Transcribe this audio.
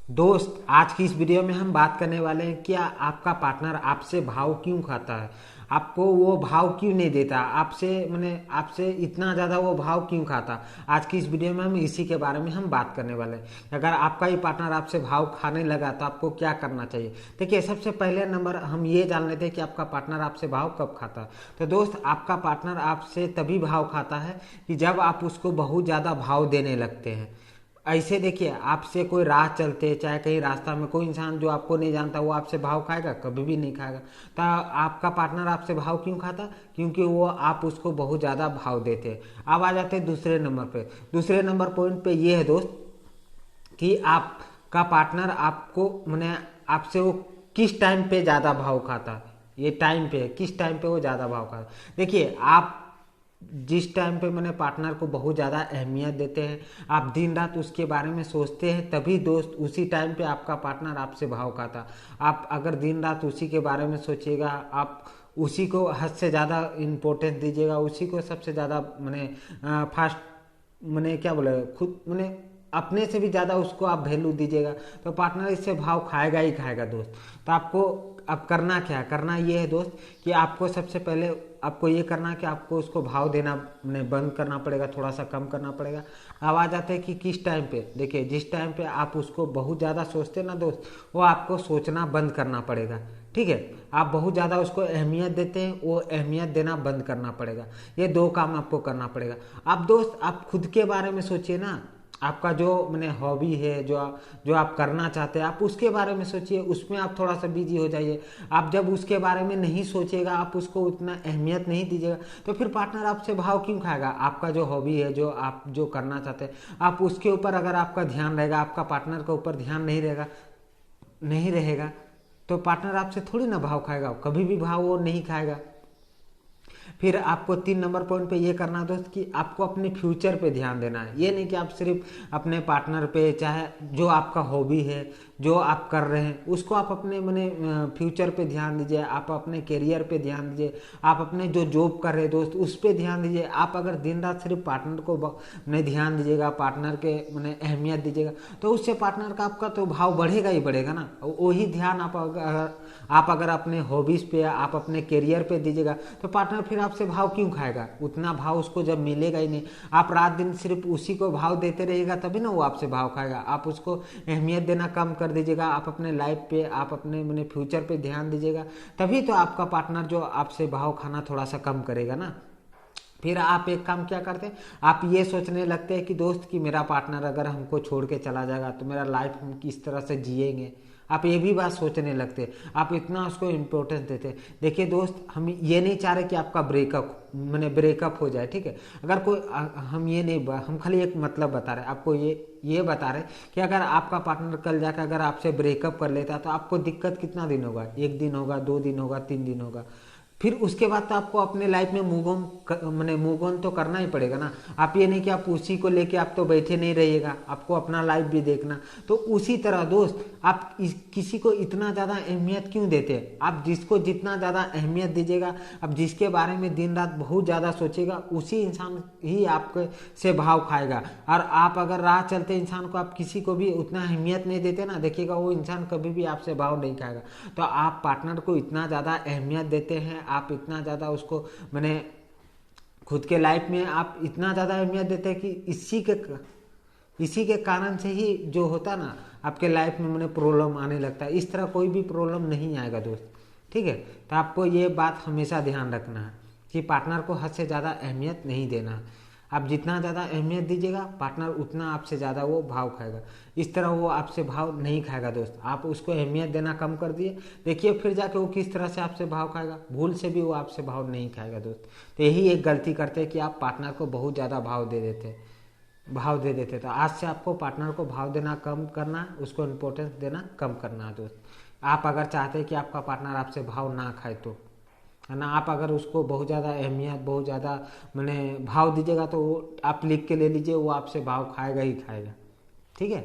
दोस्त, आज की इस वीडियो में हम बात करने वाले हैं कि आपका पार्टनर आपसे भाव क्यों खाता है। आपको वो भाव क्यों नहीं देता, आपसे आपसे इतना ज़्यादा वो भाव क्यों खाता। आज की इस वीडियो में हम इसी के बारे में हम बात करने वाले हैं। अगर आपका ही पार्टनर आपसे भाव खाने लगा तो आपको क्या करना चाहिए। देखिए, सबसे पहले नंबर हम ये जान लेते हैं कि आपका पार्टनर आपसे भाव कब खाता है। तो दोस्त, आपका पार्टनर आपसे तभी भाव खाता है कि जब आप उसको बहुत ज़्यादा भाव देने लगते हैं। ऐसे देखिए, आपसे कोई राह चलते, चाहे कहीं रास्ता में कोई इंसान जो आपको नहीं जानता, वो आपसे भाव खाएगा? कभी भी नहीं खाएगा। तो आपका पार्टनर आपसे भाव क्यों खाता? क्योंकि वो आप उसको बहुत ज़्यादा भाव देते हैं। अब आ जाते हैं दूसरे नंबर पे। दूसरे नंबर पॉइंट पे ये है दोस्त कि आपका पार्टनर आपको आपसे वो किस टाइम पे ज़्यादा भाव खाता है। ये टाइम पे है, किस टाइम पे वो ज़्यादा भाव खाता है। देखिए, आप जिस टाइम पे पार्टनर को बहुत ज़्यादा अहमियत देते हैं, आप दिन रात उसके बारे में सोचते हैं, तभी दोस्त उसी टाइम पे आपका पार्टनर आपसे भाव खाता। आप अगर दिन रात उसी के बारे में सोचिएगा, आप उसी को हद से ज़्यादा इम्पोर्टेंस दीजिएगा, उसी को सबसे ज़्यादा फास्ट क्या बोले खुद अपने से भी ज़्यादा उसको आप वैल्यू दीजिएगा, तो पार्टनर इससे भाव खाएगा ही खाएगा दोस्त। तो आपको अब करना क्या है? करना ये है दोस्त कि आपको सबसे पहले आपको ये करना है कि आपको उसको भाव देना बंद करना पड़ेगा, थोड़ा सा कम करना पड़ेगा। अब आ जाते हैं कि किस टाइम पे। देखिए, जिस टाइम पे आप उसको बहुत ज़्यादा सोचते हैं ना दोस्त, वो आपको सोचना बंद करना पड़ेगा। ठीक है, आप बहुत ज़्यादा उसको अहमियत देते हैं, वो अहमियत देना बंद करना पड़ेगा। ये दो काम आपको करना पड़ेगा। अब दोस्त, आप खुद के बारे में सोचिए ना। आपका जो हॉबी है, जो आप करना चाहते हैं, आप उसके बारे में सोचिए, उसमें आप थोड़ा सा बिजी हो जाइए। आप जब उसके बारे में नहीं सोचिएगा, आप उसको उतना अहमियत नहीं दीजिएगा, तो फिर पार्टनर आपसे भाव क्यों खाएगा। आपका जो हॉबी है, जो आप जो करना चाहते हैं, आप उसके ऊपर अगर आपका ध्यान रहेगा, आपका पार्टनर के ऊपर ध्यान नहीं रहेगा तो पार्टनर आपसे थोड़ी ना भाव खाएगा, कभी भी भाव वो नहीं खाएगा। फिर आपको 3 नंबर पॉइंट पे ये करना है दोस्त कि आपको अपने फ्यूचर पे ध्यान देना है। ये नहीं कि आप सिर्फ अपने पार्टनर पे, चाहे जो आपका हॉबी है, जो आप कर रहे हैं, उसको आप अपने फ्यूचर पे ध्यान दीजिए, आप अपने करियर पे ध्यान दीजिए, आप अपने जो जॉब कर रहे हैं दोस्त उस पर ध्यान दीजिए। आप अगर दिन रात सिर्फ पार्टनर को ध्यान दीजिएगा, पार्टनर के अहमियत दीजिएगा, तो उससे पार्टनर का आपका तो भाव बढ़ेगा ही बढ़ेगा ना। वही ध्यान आप अगर अपने हॉबीज़ पे, आप अपने करियर पे दीजिएगा, तो पार्टनर फिर आपसे भाव क्यों खाएगा। उतना भाव उसको जब मिलेगा ही नहीं। आप रात दिन सिर्फ उसी को भाव देते रहिएगा, तभी ना वो आपसे भाव खाएगा। आप उसको अहमियत देना कम कर दीजिएगा, आप अपने लाइफ पे, आप अपने फ्यूचर पे ध्यान दीजिएगा, तभी तो आपका पार्टनर जो आपसे भाव खाना थोड़ा सा कम करेगा ना। फिर आप एक काम क्या करते हैं, आप ये सोचने लगते हैं कि दोस्त कि मेरा पार्टनर अगर हमको छोड़ के चला जाएगा तो मेरा लाइफ हम किस तरह से जिएंगे। आप ये भी बात सोचने लगते हैं, आप इतना उसको इम्पोर्टेंस देते हैं। देखिए दोस्त, हम ये नहीं चाह रहे कि आपका ब्रेकअप हो जाए, ठीक है। अगर कोई हम ये नहीं, हम खाली एक मतलब बता रहे हैं आपको, ये बता रहे कि अगर आपका पार्टनर कल जाकर अगर आपसे ब्रेकअप कर लेता तो आपको दिक्कत कितना दिन होगा? 1 दिन होगा, 2 दिन होगा, 3 दिन होगा। फिर उसके बाद तो आपको अपने लाइफ में मूव ऑन तो करना ही पड़ेगा ना। आप ये नहीं कि आप उसी को लेके आप तो बैठे नहीं रहिएगा, आपको अपना लाइफ भी देखना। तो उसी तरह दोस्त, आप किसी को इतना ज़्यादा अहमियत क्यों देते हैं? आप जिसको जितना ज़्यादा अहमियत दीजिएगा, आप जिसके बारे में दिन रात बहुत ज़्यादा सोचेगा, उसी इंसान ही आपके से भाव खाएगा। और आप अगर राह चलते इंसान को आप किसी को भी उतना अहमियत नहीं देते ना, देखिएगा वो इंसान कभी भी आपसे भाव नहीं खाएगा। तो आप पार्टनर को इतना ज़्यादा अहमियत देते हैं, आप इतना ज़्यादा उसको खुद के लाइफ में आप इतना ज़्यादा अहमियत देते हैं कि इसी के कारण से ही जो होता ना आपके लाइफ में प्रॉब्लम आने लगता है। इस तरह कोई भी प्रॉब्लम नहीं आएगा दोस्त, ठीक है। तो आपको ये बात हमेशा ध्यान रखना है कि पार्टनर को हद से ज़्यादा अहमियत नहीं देना। आप जितना ज़्यादा अहमियत दीजिएगा, पार्टनर उतना आपसे ज़्यादा वो भाव खाएगा। इस तरह वो आपसे भाव नहीं खाएगा दोस्त। आप उसको अहमियत देना कम कर दिए, देखिए फिर जाके वो किस तरह से आपसे भाव खाएगा। भूल से भी वो आपसे भाव नहीं खाएगा दोस्त। तो यही एक गलती करते हैं कि आप पार्टनर को बहुत ज़्यादा भाव दे देते। तो आज से आपको पार्टनर को भाव देना कम करना, उसको इम्पोर्टेंस देना कम करना है दोस्त। आप अगर चाहते हैं कि आपका पार्टनर आपसे भाव ना खाए तो, है ना, आप अगर उसको बहुत ज़्यादा अहमियत, बहुत ज़्यादा भाव दीजिएगा, तो वो आप लिख के ले लीजिए, वो आपसे भाव खाएगा ही खाएगा, ठीक है।